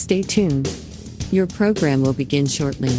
Stay tuned. Your program will begin shortly.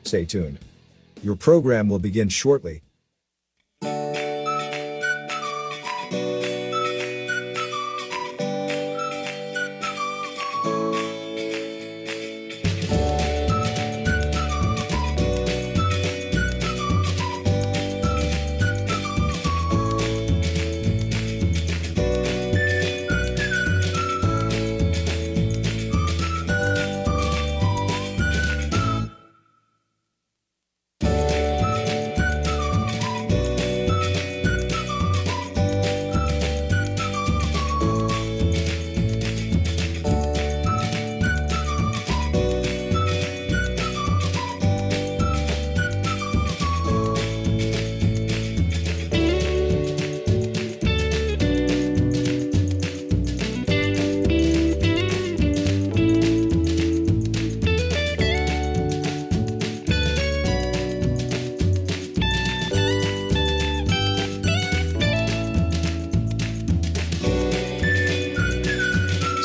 Stay tuned. Your program will begin shortly.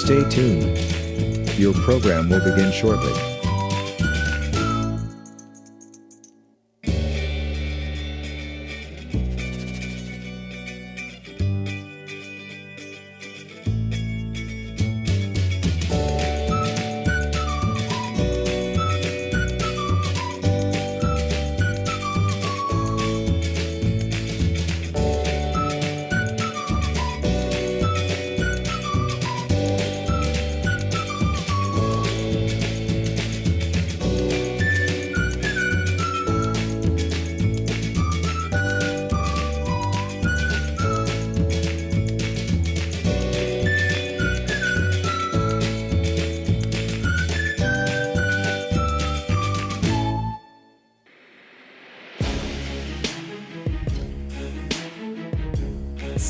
Stay tuned. Your program will begin shortly.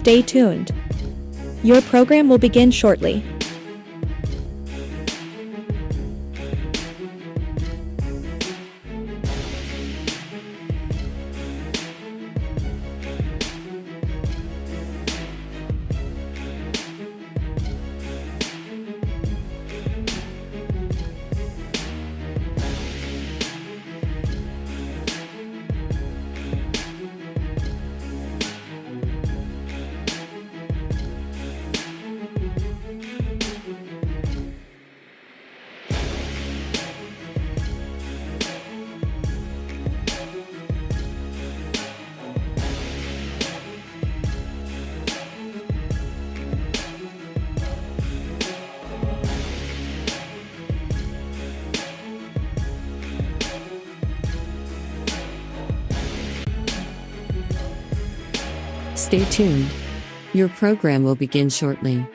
Stay tuned. Your program will begin shortly. Stay tuned. Your program will begin shortly.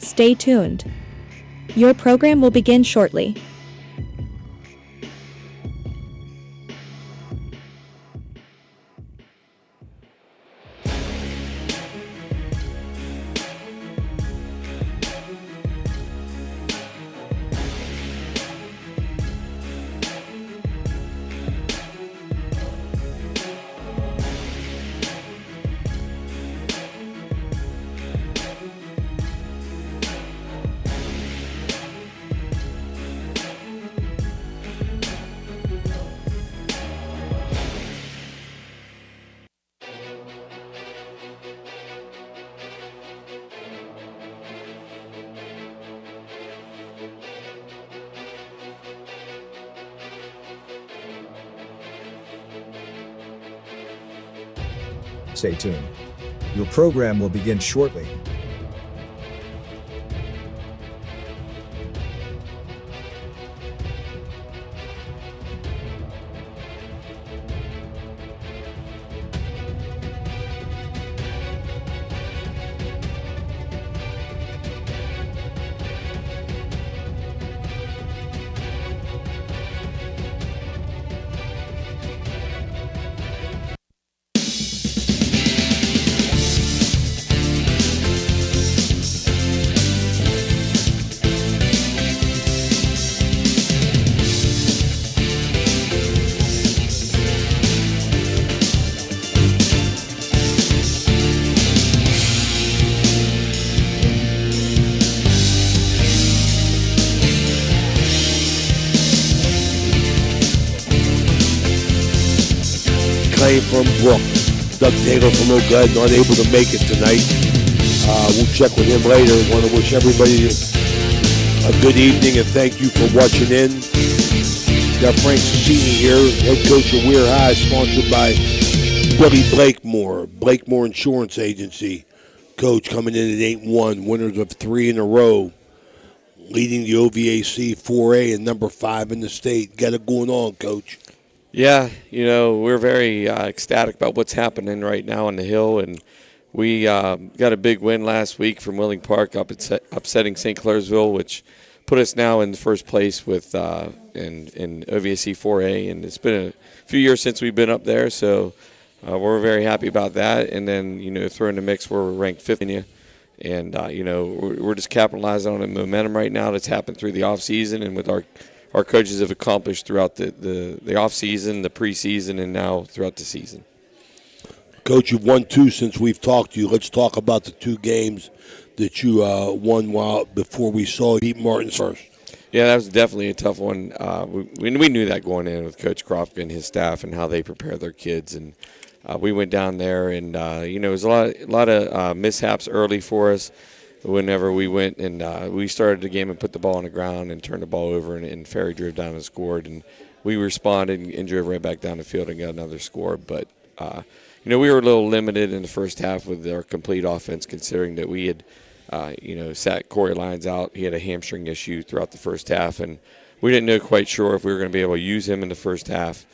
Stay tuned. Your program will begin shortly. Stay tuned. Your program will begin shortly. Claim from Brook. Doug Taylor from Oak Glen, not able to make it tonight. We'll check with him later. Want to wish everybody a good evening and thank you for watching in. Got Frank Cicini here, head coach of Weir High, sponsored by Billy Blakemore, Blakemore Insurance Agency. Coach coming in at 8-1, winners of 3 in a row, leading the OVAC 4A and number 5 in the state. Got it going on, Coach. Yeah, we're very ecstatic about what's happening right now on the Hill, and we got a big win last week from Willing Park upsetting St. Clairsville, which put us now in the first place with in OVAC 4A, and it's been a few years since we've been up there, so we're very happy about that. And then throw in the mix, we're ranked 5th in you, and we're just capitalizing on the momentum right now that's happened through the off season and with our coaches have accomplished throughout the off season, the preseason, and now throughout the season. Coach, you've won 2 since we've talked to you. Let's talk about the 2 games that you won before we saw you beat Martins first. Yeah, that was definitely a tough one. We knew that going in with Coach Kropka and his staff and how they prepare their kids. And we went down there, and it was a lot of mishaps early for us. Whenever we went and we started the game and put the ball on the ground and turned the ball over, and Ferry drove down and scored, and we responded and drove right back down the field and got another score. But we were a little limited in the first half with our complete offense, considering that we had sat Corey Lyons out. He had a hamstring issue throughout the first half, and we didn't know quite sure if we were going to be able to use him in the first half.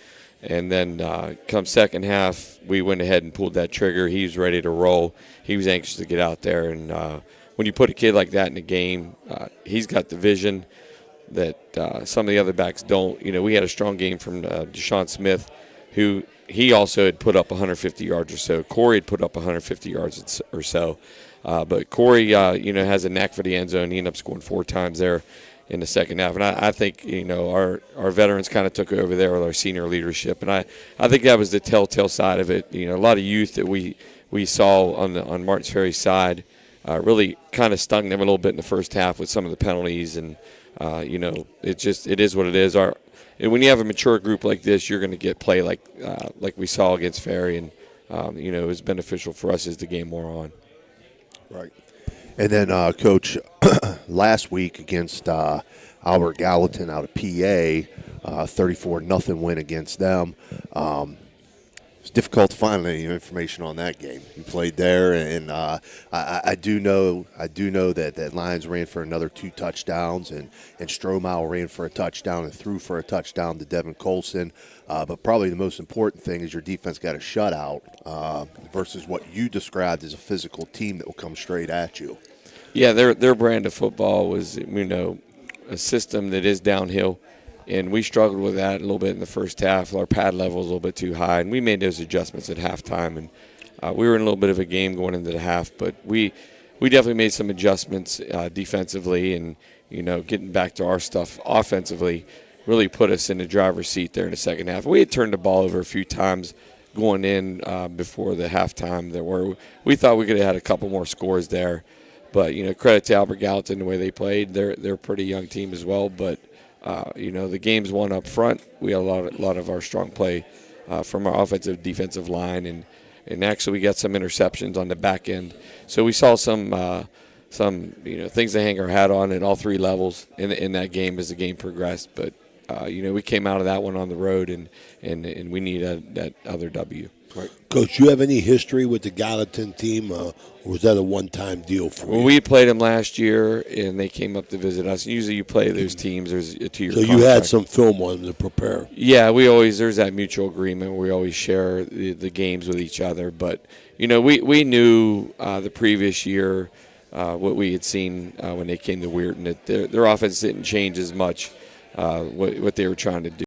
And then come second half, we went ahead and pulled that trigger. He was ready to roll. He was anxious to get out there. And when you put a kid like that in a game, he's got the vision that some of the other backs don't. You know, we had a strong game from Deshaun Smith, who he also had put up 150 yards or so. Corey had put up 150 yards or so. But Corey, has a knack for the end zone. He ended up scoring 4 times there in the second half. And I think, our veterans kind of took over there with our senior leadership. And I think that was the telltale side of it. You know, a lot of youth that we saw on Martins Ferry's side really kind of stung them a little bit in the first half with some of the penalties. And, it is what it is. And when you have a mature group like this, you're going to get play like we saw against Ferry. And, it was beneficial for us as the game wore on. Right. And then, Coach, last week against Albert Gallatin out of PA, 34-0 win against them. It's difficult to find any information on that game. You played there, and I do know that Lions ran for another 2 touchdowns, and Stromal ran for a touchdown and threw for a touchdown to Devin Colson. But probably the most important thing is your defense got a shutout versus what you described as a physical team that will come straight at you. Yeah, their brand of football was, a system that is downhill, and we struggled with that a little bit in the first half. Our pad level was a little bit too high, and we made those adjustments at halftime. And we were in a little bit of a game going into the half, but we definitely made some adjustments defensively, and getting back to our stuff offensively really put us in the driver's seat there in the second half. We had turned the ball over a few times going in before the halftime we thought we could have had a couple more scores there. But, credit to Albert Gallatin, the way they played. They're a pretty young team as well. But, the game's won up front. We had a lot of our strong play from our offensive, defensive line. And actually we got some interceptions on the back end. So we saw some things to hang our hat on at all 3 levels in that game as the game progressed. But, we came out of that one on the road, and we need that other W. Right. Coach, you have any history with the Gallatin team, or was that a one-time deal for you? Well, we played them last year, and they came up to visit us. Usually you play those teams, there's a 2-year So contract. you had some film on them to prepare. Yeah, there's that mutual agreement where we always share the games with each other. But, we knew the previous year what we had seen when they came to Weirton, that their offense didn't change as much what they were trying to do.